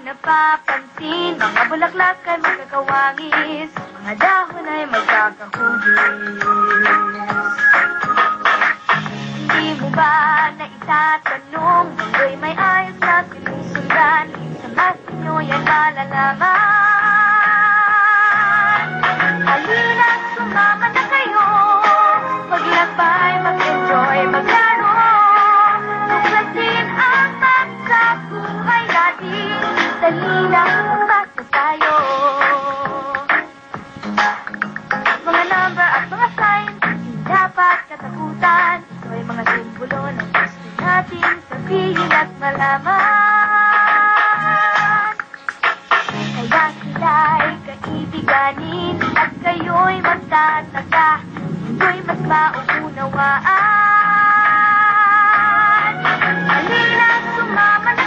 napapansin, mga bulaklak ay magkakawangis, mga dahon ay magkakahugis. Hindi mo ba naitatanong, mundo'y may ayos na sinusundan, sa mas inyo yan malalaman. Halina, sumama na kayo, maglakbay, mag-enjoy, maglaro, tuklasin ang sa buhay natin, dali lang magpasa tayo. Mga number at mga signs, hindi dapat katakutan, ito'y mga simbolo ng gusto natin sabihin at malaman. Kaya sila'y kaibiganin at kayo'y magtataka, mundo'y mas mauunawaan. Halina, sumama na